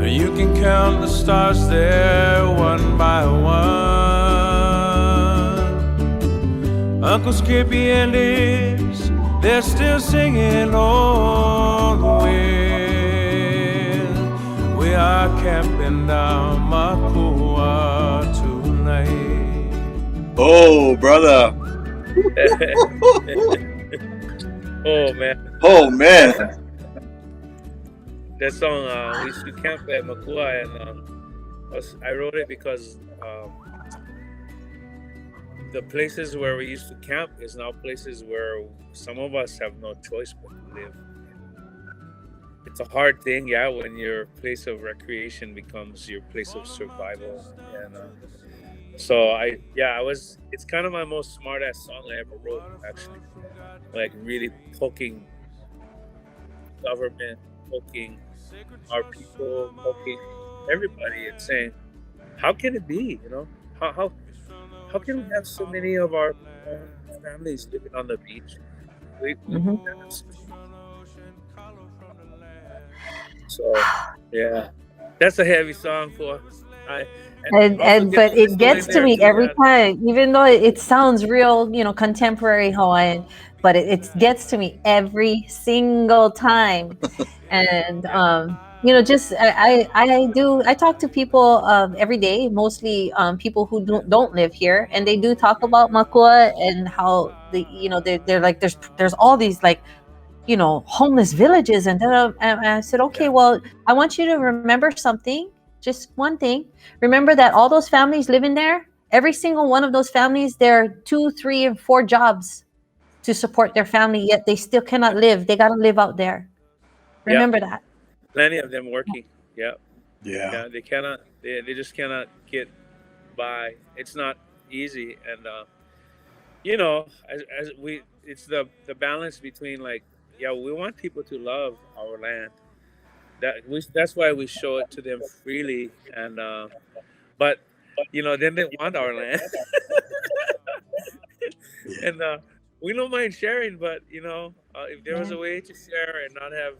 You can count the stars there one by one. Uncle Skippy and Liz, they're still singing on the wind. We are camping down Makua tonight. Oh, brother. Oh man, Oh man. that song we used to camp at Makua, and I wrote it because the places where we used to camp is now places where some of us have no choice but to live. It's a hard thing, yeah, when your place of recreation becomes your place of survival. And it's kind of my most smart ass song I ever wrote, actually. Like really poking government, poking our people, poking everybody, and saying, how can it be? How how how can we have so many of our own families living on the beach? We Hmm. that's so yeah. That's a heavy song for I and also And get but the it whistle in gets to there me too. every Yeah, time, even though it sounds real, contemporary Hawaiian, but it gets to me every single time. And yeah, just I talk to people every day, mostly people who don't live here, and they do talk about Makua and how they're like there's all these like homeless villages, and then and I said, okay, yeah, well, I want you to remember something, just one thing. Remember that all those families living there, every single one of those families, there are 2, 3, and 4 jobs to support their family, yet they still cannot live. They got to live out there. yeah. Remember that. Plenty of them working. Yeah, Yeah. yeah. They cannot. They just cannot get by. It's not easy, and as we, it's the balance between like, yeah, we want people to love our land. That's why we show it to them freely, and but then they want our land, Yeah. and we don't mind sharing, but if there was Yeah. a way to share and not have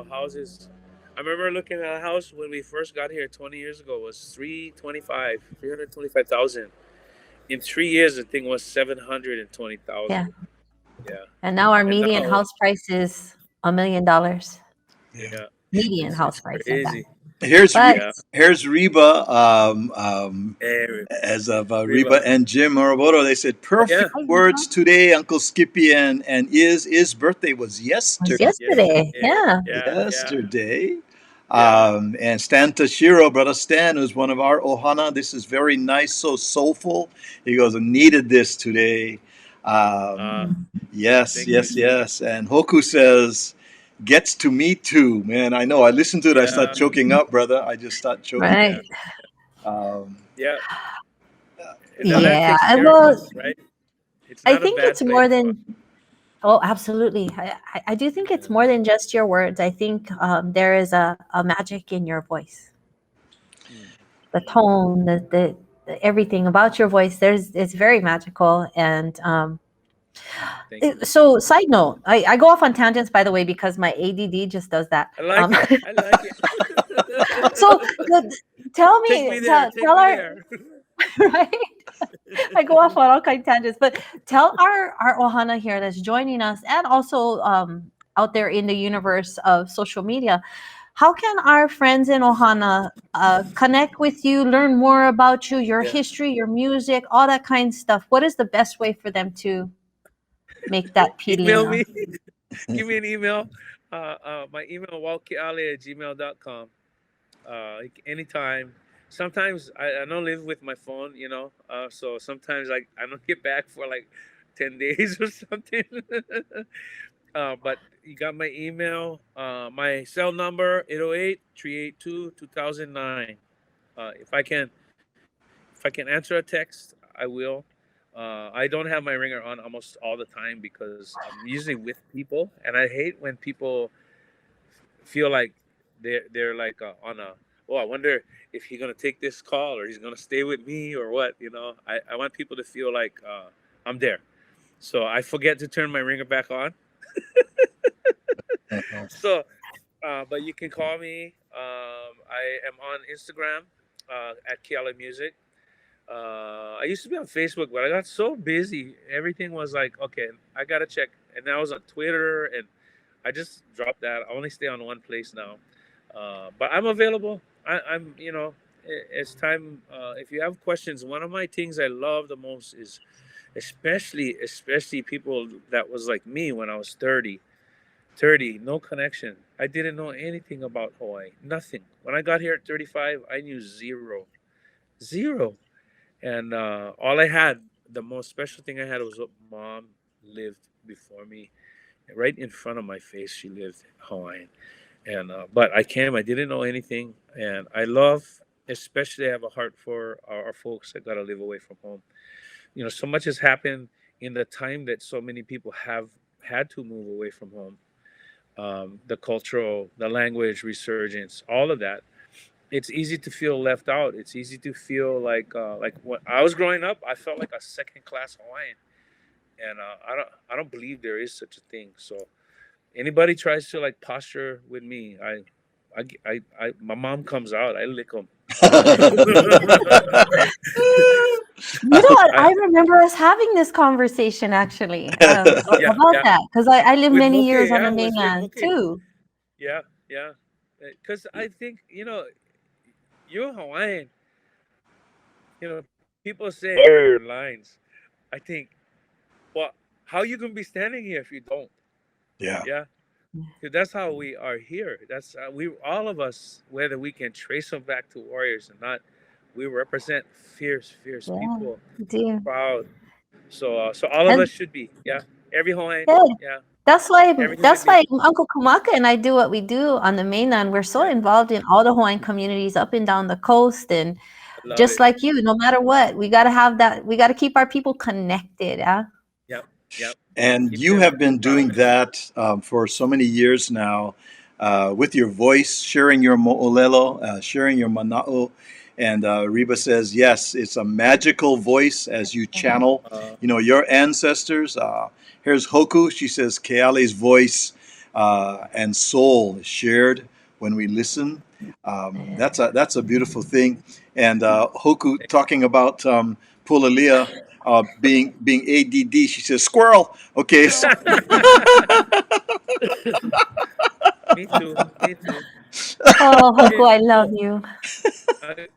houses. I remember looking at a house when we first got here 20 years ago. It was 325,000. In 3 years, the thing was Yeah. 720,000. Yeah, And now our and median now, house price is $1 million. Yeah. yeah, Median it's house price at that. crazy. Here's But Yeah, here's Reba. hey, As of Reba. Reba and Jim Moroboto, they said perfect Yeah, hi, Reba. words today. Uncle Skippy and is birthday was Was yesterday. yesterday. yesterday. Yeah. Yeah, yeah, Yesterday. yeah. And Stan Tashiro, brother Stan, who's one of our ohana. This is very nice, so soulful. He goes, I needed this today. Uh, Yes, thank you. yes, yes. And Hoku says, gets to me too, man. I know. I listen to it. I start Yeah, choking up, brother. I just start choking yeah, up. Right. Um, yeah. The land Yeah. takes care of Well, us, right? It's I not a think bad it's place more for us. than. Oh, absolutely. I do think it's Yeah. more than just your words. I think there is a magic in your voice, Mm. the tone, everything about your voice. It's very magical. And Thank you. so, side note, I go off on tangents, by the way, because my ADD just does that. I like it. I like it. So, tell Take me, me there. Take tell me our there. right. I go off on all kind of tangents, but tell our ohana here that's joining us, and also out there in the universe of social media, how can our friends in ohana connect with you, learn more about you, your Yeah. history, your music, all that kind of stuff? What is the best way for them to make that Email pilina? me. Give me an email. My email, walkiale@gmail.com. Anytime. Sometimes I don't live with my phone, so sometimes I don't get back for like 10 days or something. But you got my email, my cell number, 808-382-2009. If I can answer a text, I will. I don't have my ringer on almost all the time because I'm usually with people, and I hate when people feel like they're like on a, oh, I wonder if he's gonna take this call or he's gonna stay with me or what. I want people to feel like I'm there. So I forget to turn my ringer back on. So, but you can call me. I am on Instagram at Kiala Music. I used to be on Facebook, but I got so busy. Everything was like, okay, I gotta check. And I was on Twitter, and I just dropped that. I only stay on one place now. But I'm available. I'm, it's time. If you have questions, one of my things I love the most is, especially people that was like me when I was 30. 30, no connection. I didn't know anything about Hawaii. Nothing. When I got here at 35, I knew zero. Zero. And all I had, the most special thing I had was what mom lived before me. Right in front of my face, she lived Hawaiian. And but I came, I didn't know anything. And I love, especially I have a heart for our folks that got to live away from home. So much has happened in the time that so many people have had to move away from home. The cultural, the language resurgence, all of that. it's easy to feel left out. It's easy to feel like when I was growing up, I felt like a second class Hawaiian, and I don't believe there is such a thing. So anybody tries to like posture with me, my mom comes out, I lick them. You know what? I I remember us having this conversation actually Yeah, about yeah, that because I lived with many Moke, years on yeah, the it was with mainland Moke. too. Yeah, yeah, because I think you're Hawaiian. People say your lines. I think, well, how you gonna be standing here if you don't? Yeah. Yeah, 'cause that's how we are here. That's we all of us, whether we can trace them back to warriors or not, we represent fierce, fierce Yeah, people, we do. proud. So all of us And should be. Yeah, every Hawaiian. yeah, Yeah, that's why every human that's being. why Uncle Kamaka and I do what we do on the mainland. We're so Yeah, involved in all the Hawaiian communities up and down the coast, and I love just it. like you, no matter what, we got to have that. We got to keep our people connected. Yeah. Yep, yep. And Keep you them have been doing proud. that for so many years now with your voice, sharing your mo'olelo, sharing your mana'o. And Reba says, yes, it's a magical voice as you channel, Uh, your ancestors. Here's Hoku. She says, Keale's voice and soul is shared when we listen. That's a beautiful thing. And Hoku talking about Pulalia being ADD. She says squirrel. Okay. me too. Me too. Oh, Okay. Hoku, I love Oh, you. I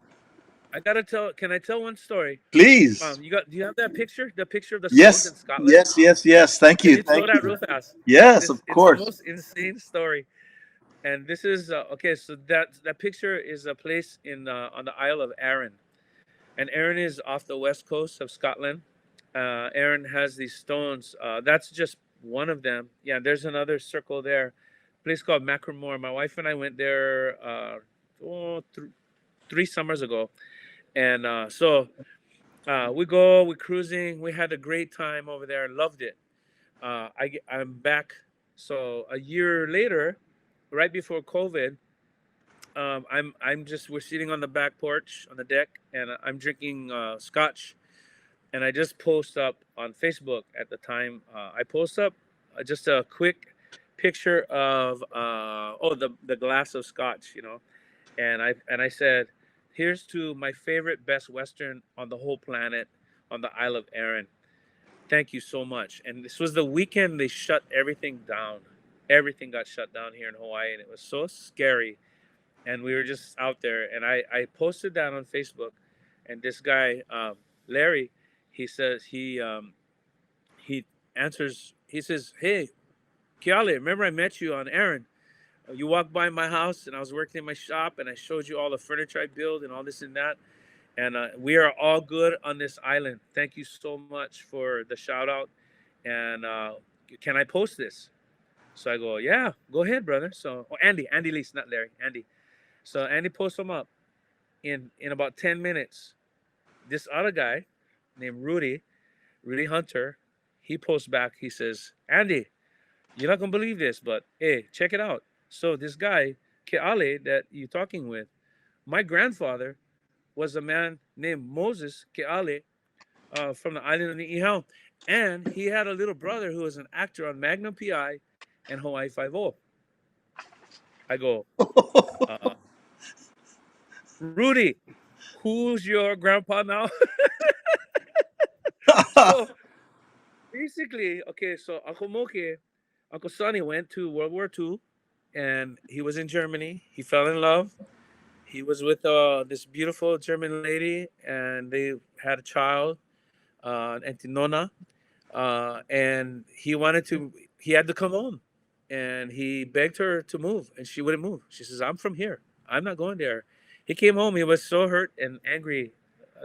I gotta tell. Can I tell one story? Please. You got? Do you have that picture? The picture of the stones in Yes. Scotland? Yes. Yes. Yes. Thank Can you. you show Thank that real you. fast? Yes, This of It's the course. most insane story. And this is okay. So that picture is a place in on the Isle of Arran, and Arran is off the west coast of Scotland. Arran has these stones. That's just one of them. Yeah, there's another circle there. A place called Macramore. My wife and I went there oh, 3 summers ago, and we're cruising. We had a great time over there. Loved it. I'm back. So a year later, right before COVID, I'm just we're sitting on the back porch on the deck, and I'm drinking scotch, and I just post up on Facebook at the time. I post up just a quick picture of the glass of scotch, and I said, "Here's to my favorite best Western on the whole planet, on the Isle of Arran. Thank you so much." And this was the weekend they shut everything down. Everything got shut down here in Hawaii, and it was so scary. And we were just out there, and I posted that on Facebook, and this guy Larry, he says he answers. He says, "Hey, Keale, remember I met you on Aaron? You walked by my house, and I was working in my shop, and I showed you all the furniture I build and all this and that. And we are all good on this island. Thank you so much for the shout out. And can I post this?" So I go, "Yeah, go ahead, brother." So Andy Lease, not Larry, Andy. So Andy posts them up in about 10 minutes. This other guy named Rudy Hunter, he posts back. He says, "Andy, you're not gonna believe this, but hey, check it out. So this guy Keale that you're talking with, my grandfather was a man named Moses Keale from the island of Niihau, and he had a little brother who was an actor on Magnum PI and Hawaii Five O." I go, uh, "Rudy, who's your grandpa now?" So basically, okay, so Uncle Moke, Uncle Sonny went to World War II, and he was in Germany. He fell in love. He was with this beautiful German lady, and they had a child, Auntie Nona. And he had to come home, and he begged her to move, and she wouldn't move. She says, "I'm from here. I'm not going there." He came home. He was so hurt and angry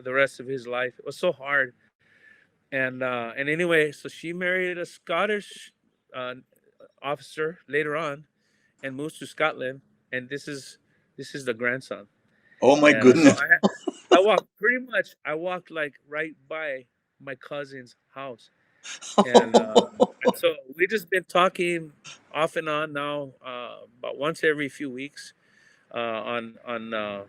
the rest of his life. It was so hard. And anyway, so she married a Scottish uh, officer later on, and moves to Scotland. And this is the grandson. Oh my And so goodness. I walked like right by my cousin's house, and so we just been talking off and on now, about once every few weeks. on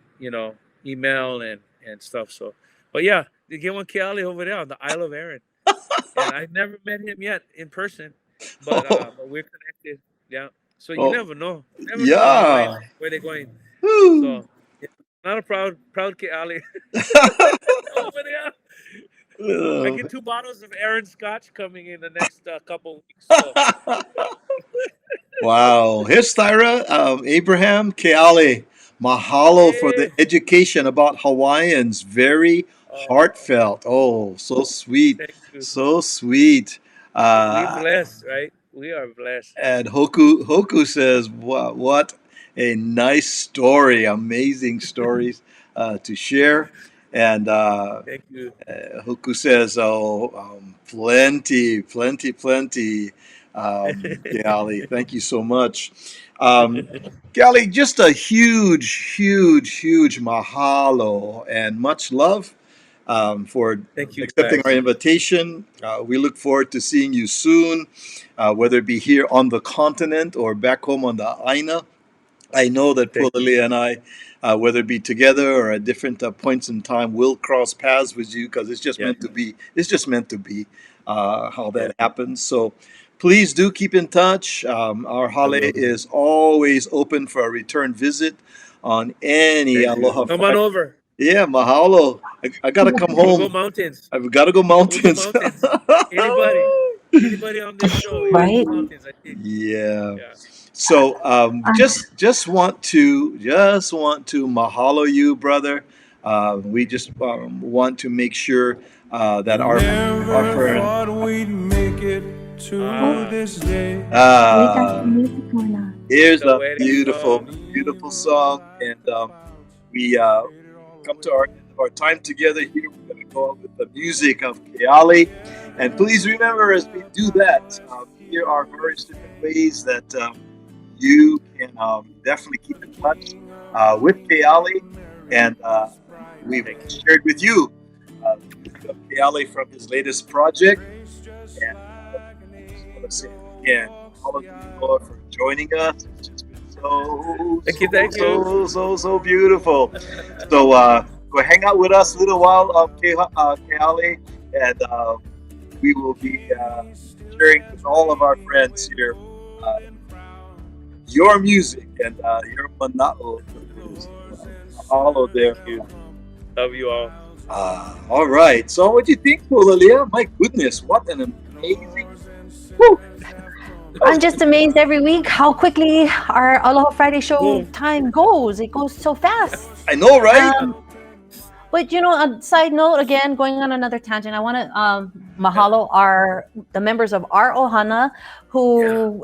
email and stuff. So, but yeah, they get one Keale over there on the Isle of Arran, and I've never met him yet in person, but we're connected. Yeah. So you Oh, never know. You never know in Hawaii yeah. man, where they're going. Whew. So yeah, not a proud Keale over there. I Uh, get 2 bottles of Aaron Scotch coming in the next couple weeks. So wow. Here's Thyra, Abraham Keale. Mahalo for the hey, education about Hawaiians. Very oh, heartfelt. Oh, so sweet. thank you. So sweet. We Uh, blessed, right? We are blessed. and Hoku says, what a nice story. Amazing stories to share. And Thank you. Hoku says, oh, plenty, plenty, plenty. Keale, thank you so much. Um, Keale, just a huge, huge, huge mahalo and much love for Thank you, accepting our guys. invitation. We look forward to seeing you soon, whether it be here on the continent or back home on the Aina. I know that Thank you. Pulili and I, whether it be together or at different points in time, will cross paths with you because it's just Yeah, meant to be. It's just meant to be how yeah. that happens. So please do keep in touch. Our I hale will. is always open for a return visit on any Thank you. Aloha Come on Friday. over. Yeah, mahalo. I got to come We'll go home. mountains. I've got to go We'll go mountains. mountains. Anybody, anybody on this show, you gotta go Right? mountains. I think. Yeah. Yeah. So Um, just want to mahalo you, brother. We just want to make sure that our Never friend thought we'd make it to Ah, this day. we got the uh, music going on. here's the a wedding beautiful, song. beautiful song, and we come to our end of our time together here. We're going to go out with the music of Keale, and please remember as we do that, here are various different ways that. You can definitely keep in touch with Keale, and we've Thank you. shared with you Keale from his latest project. And just want to say again, all of you Lord for joining us. It's just been so, Thank you. so, Thank you. so, so, so beautiful. So go hang out with us a little while, Keale, and we will be sharing with all of our friends here. Uh, your music and your mana'o is all there. Thank you. Love you all. All right. So, what do you think, Pulalia? My goodness, what an amazing. Woo, that was, I'm just amazed every week how quickly our Aloha Friday show Boom. time goes. It goes so fast. I know, right? But a side note, again, going on another tangent, I want to mahalo the members of our ohana who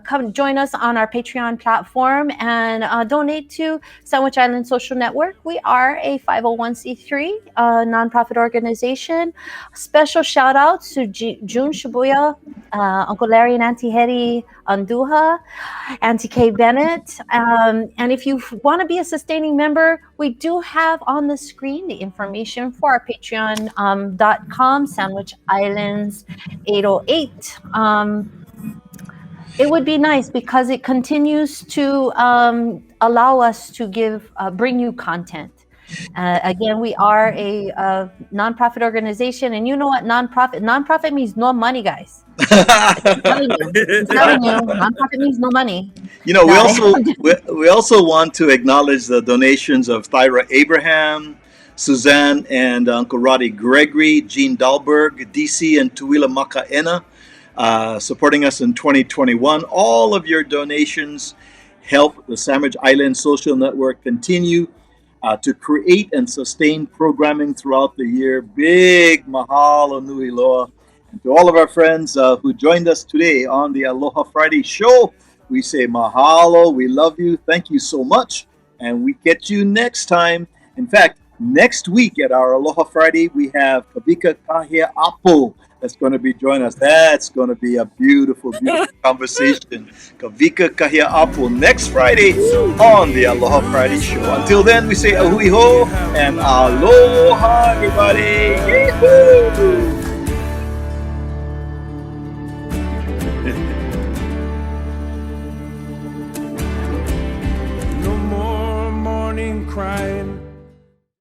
come join us on our Patreon platform and donate to Sandwich Island Social Network. We are a 501c3 nonprofit organization. Special shout out to June Shibuya, Uncle Larry and Auntie Hetty Anduha, Auntie Kay Bennett. And if you want to be a sustaining member, we do have on the screen the information for our patreon.com, Sandwich Islands 808. It would be nice because it continues to allow us to bring you content. Again, we are a nonprofit organization, and you know what nonprofit means no money, guys. I'm telling you, nonprofit means no money. You know, we No, also we also want to acknowledge the donations of Thyra Abraham, Suzanne and Uncle Roddy Gregory, Gene Dahlberg, DC and Tuila Makaena, supporting us in 2021. All of your donations help the Sandwich Island Social Network continue to create and sustain programming throughout the year. Big mahalo nui loa. And to all of our friends who joined us today on the Aloha Friday show, we say mahalo. We love you. Thank you so much. And we get you next time. In fact, next week at our Aloha Friday, we have Kavika Kahia Apo that's going to be joining us. That's going to be a beautiful, beautiful conversation. Kavika Kahia Apo next Friday on the Aloha Friday show. Until then, we say ahui ho and aloha, everybody. Yee-hoo! No more crying